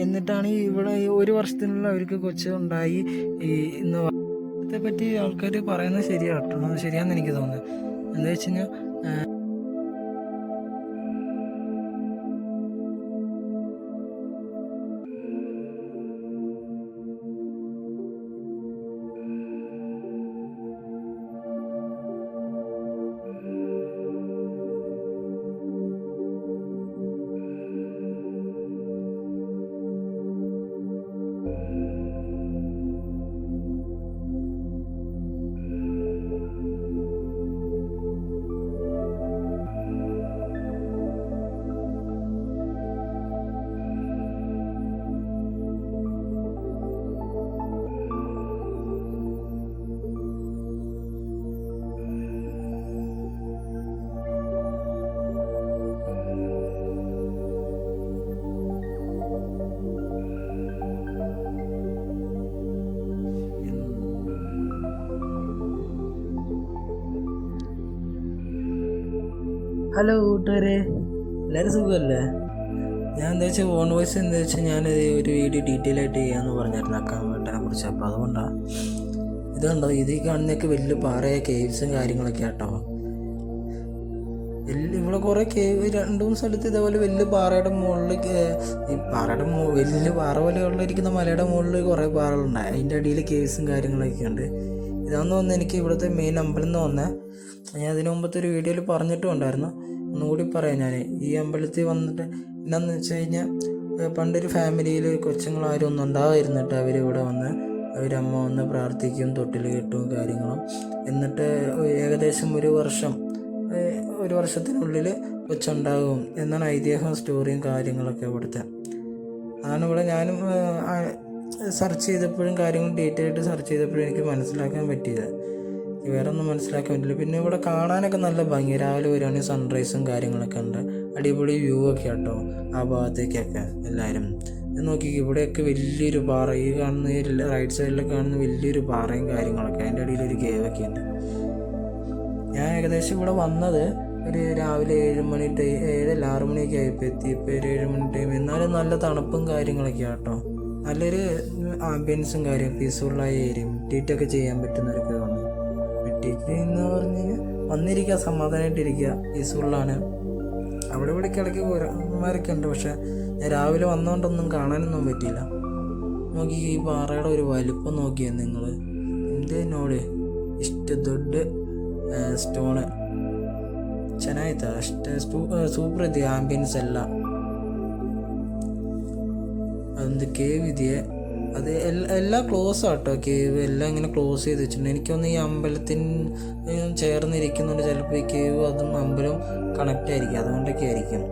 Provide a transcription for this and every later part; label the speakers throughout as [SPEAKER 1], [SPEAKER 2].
[SPEAKER 1] എന്നിട്ടാണ് ഇവിടെ ഈ ഒരു വർഷത്തിനുള്ള അവർക്ക് കൊച്ചുണ്ടായി. ഇന്ന് പറ്റി ആൾക്കാർ പറയുന്നത് ശരിയാട്ടോ, ശരിയാണെന്ന് എനിക്ക് തോന്നുന്നത്. എന്താ വെച്ച് കഴിഞ്ഞാൽ ഹലോ കൂട്ടുകാരെ, എല്ലാവരും സുഖമല്ലേ? ഞാൻ എന്താ വെച്ചാൽ ഓൺ വോയിസ് എന്താ വെച്ചാൽ ഞാനത് ഒരു വീഡിയോ ഡീറ്റെയിൽ ആയിട്ട് ചെയ്യാമെന്ന് പറഞ്ഞായിരുന്നു അക്കാമട്ടനെ കുറിച്ച്. അപ്പോൾ അതുകൊണ്ടാണ് ഇതുണ്ടോ, ഇത് കാണുന്നതൊക്കെ വലിയ പാറയ കേവ്സും കാര്യങ്ങളൊക്കെ ആട്ടോ. ഇവിടെ കുറേ കേവ് 2-3 സ്ഥലത്ത് ഇതേപോലെ വലിയ പാറയുടെ മുകളിൽ, ഈ പാറയുടെ വലിയ പാറ പോലെ ഉള്ളിരിക്കുന്ന മലയുടെ മുകളിൽ കുറേ പാറകളുണ്ടായി. അതിൻ്റെ അടിയിൽ കേവ്സും കാര്യങ്ങളൊക്കെ ഉണ്ട്. ഇതാണെന്ന് തോന്നുന്നു എനിക്ക് ഇവിടുത്തെ മെയിൻ അമ്പലം എന്ന് തോന്നുന്നത്. ഞാൻ അതിന് മുമ്പത്തെ ഒരു വീഡിയോയിൽ പറഞ്ഞിട്ടും ഉണ്ടായിരുന്നു, ഒന്നുകൂടി പറയാം. ഞാൻ ഈ അമ്പലത്തിൽ വന്നിട്ട് എന്താണെന്ന് വെച്ച് കഴിഞ്ഞാൽ, പണ്ടൊരു ഫാമിലിയിൽ കൊച്ചുങ്ങളാരും ഒന്നും ഉണ്ടായിരുന്നിട്ട് അവരിവിടെ വന്ന് അവരമ്മ വന്ന് പ്രാർത്ഥിക്കും, തൊട്ടിൽ കെട്ടും കാര്യങ്ങളും. എന്നിട്ട് ഏകദേശം ഒരു വർഷത്തിനുള്ളിൽ കൊച്ചുണ്ടാകും എന്നാണ് ഐതിഹ്യം, സ്റ്റോറിയും കാര്യങ്ങളൊക്കെ ഇവിടുത്തെ. അതാണ് ഇവിടെ ഞാനും സെർച്ച് ചെയ്തപ്പോഴും കാര്യങ്ങൾ ഡീറ്റെയിൽ ആയിട്ട് സെർച്ച് ചെയ്തപ്പോഴും എനിക്ക് മനസ്സിലാക്കാൻ പറ്റിയത്. വേറെ ഒന്നും മനസ്സിലാക്കാൻ പറ്റില്ല. പിന്നെ ഇവിടെ കാണാനൊക്കെ നല്ല ഭംഗി. രാവിലെ വരുവാണെങ്കിൽ സൺറൈസും കാര്യങ്ങളൊക്കെ ഉണ്ട്. അടിപൊളി വ്യൂ ഒക്കെ കേട്ടോ ആ ഭാഗത്തേക്കൊക്കെ. എല്ലാവരും നോക്കി, ഇവിടെയൊക്കെ വലിയൊരു പാറ, ഈ കാണുന്ന റൈറ്റ് സൈഡിലൊക്കെ കാണുന്ന വലിയൊരു പാറയും കാര്യങ്ങളൊക്കെ. അതിൻ്റെ അടിയിൽ ഒരു കേവൊക്കെ ഉണ്ട്. ഞാൻ ഏകദേശം ഇവിടെ വന്നത് ഒരു രാവിലെ 7 മണി 6 മണിയൊക്കെ ആയപ്പോൾ എത്തി. ഇപ്പോൾ ഒരു 7 മണി ടൈം. എന്നാലും നല്ല തണുപ്പും കാര്യങ്ങളൊക്കെ കേട്ടോ. നല്ലൊരു ആംബിയൻസും കാര്യം, പീസ്ഫുള്ളായ ഏരിയ. മെഡിറ്റേറ്റൊക്കെ ചെയ്യാൻ പറ്റുന്നവരൊക്കെ വന്നു. മെഡിറ്റേറ്റ് എന്ന് പറഞ്ഞു കഴിഞ്ഞാൽ വന്നിരിക്കുക, സമാധാനമായിട്ടിരിക്കുക, പീസ്ഫുള്ളാണ്. അവിടെ ഇവിടേക്ക് ഇടയ്ക്ക് കുരങ്ങന്മാരൊക്കെ ഉണ്ട്. പക്ഷെ ഞാൻ രാവിലെ വന്നുകൊണ്ടൊന്നും കാണാനൊന്നും പറ്റിയില്ല. നോക്കി, ഈ പാറയുടെ ഒരു വലിപ്പം നോക്കിയാൽ നിങ്ങൾ. എന്തിനോട് ഇഷ്ട ദൊഡ് സ്റ്റോണ് ಚೆನ್ನಾಯ್ತಾ ಅಷ್ಟೇ ಸೂಪರ್ ಇದೆ ಆಂಬಿಯನ್ಸ್ ಎಲ್ಲ. അതൊന്ന് കേവ് ഇതിയെ അത് എല്ലാം ക്ലോസ് ആട്ടോ. കേവ് എല്ലാം ഇങ്ങനെ ക്ലോസ് ചെയ്ത് വെച്ചിട്ടുണ്ട്. എനിക്കൊന്ന് ഈ അമ്പലത്തിന് ചേർന്നിരിക്കുന്നുണ്ട്. ചിലപ്പോൾ ഈ കേവ് അതും അമ്പലവും കണക്റ്റ് ആയിരിക്കും, അതുകൊണ്ടൊക്കെ ആയിരിക്കും.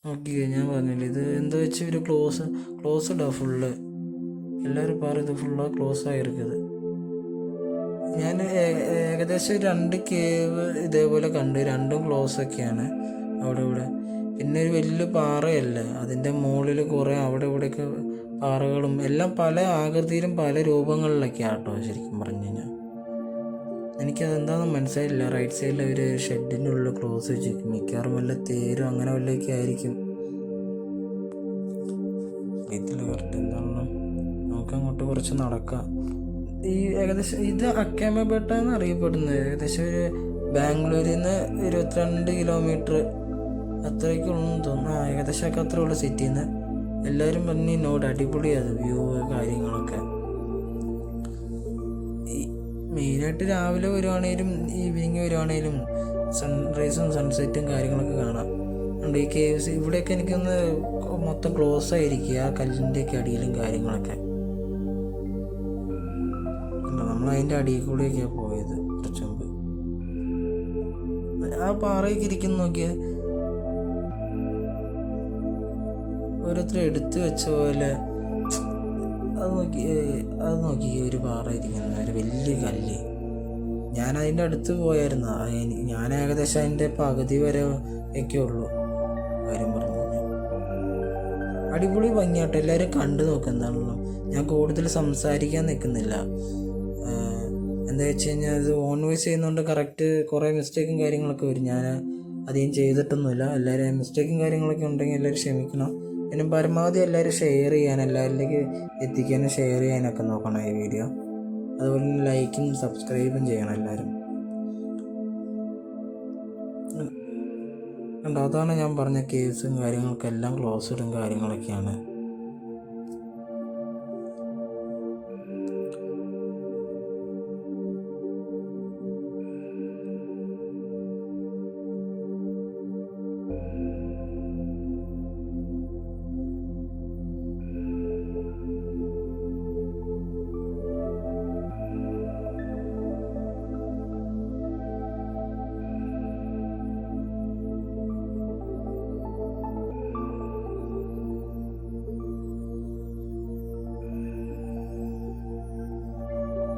[SPEAKER 1] ഓക്കെ, ഞാൻ പറഞ്ഞില്ല ഇത് എന്താ വെച്ചാൽ ഒരു ക്ലോസ്ഡാ ഫുള്ള്. എല്ലാവരും പറയും ഇത് ഫുള്ളാ ക്ലോസ് ആയിരിക്കുന്നത്. ഞാൻ ഏകദേശം 2 കേവ് ഇതേപോലെ കണ്ട്, 2ഉം ക്ലോസ് ഒക്കെയാണ് അവിടെ ഇവിടെ. പിന്നെ ഒരു വലിയ പാറയല്ലേ, അതിൻ്റെ മുകളിൽ കുറേ അവിടെ ഇവിടെയൊക്കെ പാറകളും എല്ലാം പല ആകൃതിയിലും പല രൂപങ്ങളിലൊക്കെ ആട്ടോ. ശരിക്കും പറഞ്ഞു കഴിഞ്ഞാൽ എനിക്കതെന്താണെന്ന് മനസ്സിലായില്ല. റൈറ്റ് സൈഡിൽ ഒരു ഷെഡിൻ്റെ ഉള്ളിൽ ക്ലോസ് വെച്ചിരിക്കും. മിക്കവാറും വല്ല തേരും അങ്ങനെ വല്ലതൊക്കെ ആയിരിക്കും. ഇതിൽ കറക്റ്റ് എന്താണല്ലോ, നമുക്കങ്ങോട്ട് കുറച്ച് നടക്കാം. ഈ ഏകദേശം ഇത് അക്കാമപേട്ട എന്ന് അറിയപ്പെടുന്നത്. ഏകദേശം ഒരു ബാംഗ്ലൂരിൽ നിന്ന് 22 കിലോമീറ്റർ അത്രയ്ക്കുള്ളൂ തോന്നുന്നു. ഏകദേശമൊക്കെ അത്ര ഉള്ള സിറ്റിയിൽ നിന്ന്. എല്ലാവരും പറഞ്ഞ് നോട് അടിപൊളിയാണ് വ്യൂ കാര്യങ്ങളൊക്കെ. മെയിനായിട്ട് രാവിലെ വരുവാണേലും ഈവനിങ് വരുവാണേലും സൺറൈസും സൺസെറ്റും കാര്യങ്ങളൊക്കെ കാണാം. ഉണ്ട് ഈ കേവ്സ് ഇവിടെയൊക്കെ എനിക്കൊന്ന് മൊത്തം ക്ലോസ് ആയിരിക്കുക, ആ കല്ലിൻ്റെയൊക്കെ അടിയിലും കാര്യങ്ങളൊക്കെ. നമ്മളതിൻ്റെ അടിയിൽ കൂടെയൊക്കെയാണ് പോയത് കുറച്ച് മുമ്പ്. ആ പാറയൊക്കെ ഇരിക്കുന്ന നോക്കിയാൽ ഓരോരുത്തർ എടുത്തു വെച്ച പോലെ. അത് നോക്കി ഒരു പാറ ഇരിക്കുന്ന ഒരു വലിയ കല്ല്. ഞാനതിൻ്റെ അടുത്ത് പോയായിരുന്നു. ഞാൻ ഏകദേശം അതിൻ്റെ പകുതി വരെ ഒക്കെ ഉള്ളൂ. കാര്യം പറഞ്ഞു അടിപൊളി ഭംഗിയാട്ടോ. എല്ലാവരും കണ്ടു നോക്കുന്നതാണല്ലോ. ഞാൻ കൂടുതൽ സംസാരിക്കാൻ നിൽക്കുന്നില്ല. എന്താ വെച്ച് കഴിഞ്ഞാൽ ഇത് ഓൺ വോയിസ് ചെയ്യുന്നതുകൊണ്ട് കറക്റ്റ് കുറേ മിസ്റ്റേക്കും കാര്യങ്ങളൊക്കെ വരും. ഞാൻ അധികം ചെയ്തിട്ടൊന്നുമില്ല. എല്ലാവരും മിസ്റ്റേക്കും കാര്യങ്ങളൊക്കെ ഉണ്ടെങ്കിൽ എല്ലാവരും ക്ഷമിക്കണം. പിന്നെ പരമാവധി എല്ലാവരും ഷെയർ ചെയ്യാൻ, എല്ലാവരിലേക്ക് എത്തിക്കാനും ഷെയർ ചെയ്യാനൊക്കെ നോക്കണം ഈ വീഡിയോ. അതുപോലെ തന്നെ ലൈക്കും സബ്സ്ക്രൈബും ചെയ്യണം എല്ലാവരും. കണ്ടോ, അതാണ് ഞാൻ പറഞ്ഞ കേസും കാര്യങ്ങൾക്കെല്ലാം ക്ലോസ്ഡും കാര്യങ്ങളൊക്കെയാണ്.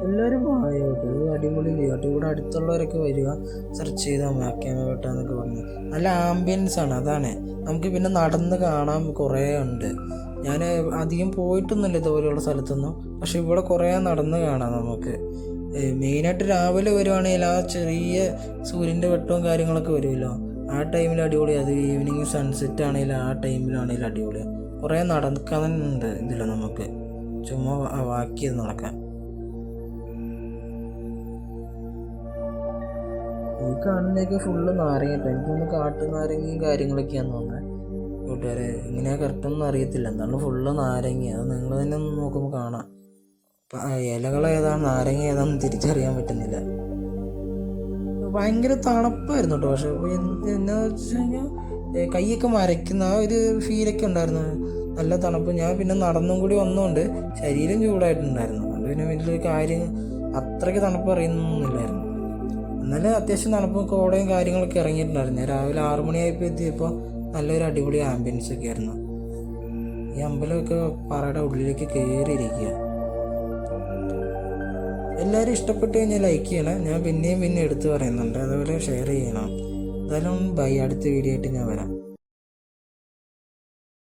[SPEAKER 1] എല്ലാവരും വായോട്ട് അടിപൊളി ചെയ്യാട്ടെ. ഇവിടെ അടുത്തുള്ളവരൊക്കെ വരിക, സെർച്ച് ചെയ്താൽ മാക്കാമേട്ടാന്നൊക്കെ പറഞ്ഞ് നല്ല ആംബിയൻസ് ആണ്. അതാണ് നമുക്ക് പിന്നെ നടന്ന് കാണാൻ കുറേ ഉണ്ട്. ഞാൻ അധികം പോയിട്ടൊന്നുമില്ല ഇതുപോലെയുള്ള സ്ഥലത്തൊന്നും, പക്ഷെ ഇവിടെ കുറേ നടന്ന് കാണാം നമുക്ക്. മെയിനായിട്ട് രാവിലെ വരുവാണെങ്കിൽ ആ ചെറിയ സൂര്യൻ്റെ വെട്ടവും കാര്യങ്ങളൊക്കെ വരുമല്ലോ, ആ ടൈമിൽ അടിപൊളിയാണ്. അത് ഈവനിങ് സൺസെറ്റ് ആണെങ്കിലും ആ ടൈമിലാണെങ്കിലും അടിപൊളിയാണ്. കുറേ നടക്കാനുണ്ട് ഇതിൽ നമുക്ക്, ചുമ്മാ വാക്കിയത് നടക്കാൻ. ഈ കാണുന്നതൊക്കെ ഫുള്ള് നാരങ്ങ, എനിക്കൊന്ന് കാട്ടു നാരങ്ങയും കാര്യങ്ങളൊക്കെയാന്ന് തോന്നുന്നത് കൂട്ടുകാരെ. എങ്ങനെയാ കറക്റ്റൊന്നും അറിയത്തില്ല, എന്താണ് ഫുള്ള് നാരങ്ങ. അത് നിങ്ങൾ തന്നെ ഒന്ന് നോക്കുമ്പോൾ കാണാം. ഇലകൾ ഏതാണ് നാരങ്ങ ഏതാണെന്ന് തിരിച്ചറിയാൻ പറ്റുന്നില്ല. ഭയങ്കര തണുപ്പായിരുന്നു കേട്ടോ. പക്ഷെ എന്നാ വെച്ച് കഴിഞ്ഞാൽ കൈയൊക്കെ മരയ്ക്കുന്ന ആ ഒരു ഫീലൊക്കെ ഉണ്ടായിരുന്നു, നല്ല തണുപ്പ്. ഞാൻ പിന്നെ നടന്നും കൂടി വന്നുകൊണ്ട് ശരീരം ചൂടായിട്ടുണ്ടായിരുന്നു. അതുകൊണ്ട് പിന്നെ വലിയൊരു കാര്യം അത്രയ്ക്ക് തണുപ്പ് അറിയുന്നൊന്നുമില്ലായിരുന്നു. എന്നാലും അത്യാവശ്യം തണുപ്പും കോടയും കാര്യങ്ങളൊക്കെ ഇറങ്ങിയിട്ടുണ്ടായിരുന്നു. ഞാൻ രാവിലെ 6 മണിയായപ്പോൾ എത്തിയപ്പോൾ നല്ലൊരു അടിപൊളി ആംബിയൻസ് ഒക്കെ ആയിരുന്നു. ഈ അമ്പലമൊക്കെ പാറയുടെ ഉള്ളിലേക്ക് കയറിയിരിക്കുക. എല്ലാവരും ഇഷ്ടപ്പെട്ട് കഴിഞ്ഞാൽ ലൈക്ക് ചെയ്യണം. ഞാൻ പിന്നെയും എടുത്ത് പറയുന്നുണ്ട്, അതുപോലെ ഷെയർ ചെയ്യണം. എന്തായാലും ബൈ, അടുത്ത വീഡിയോ ആയിട്ട് ഞാൻ വരാം.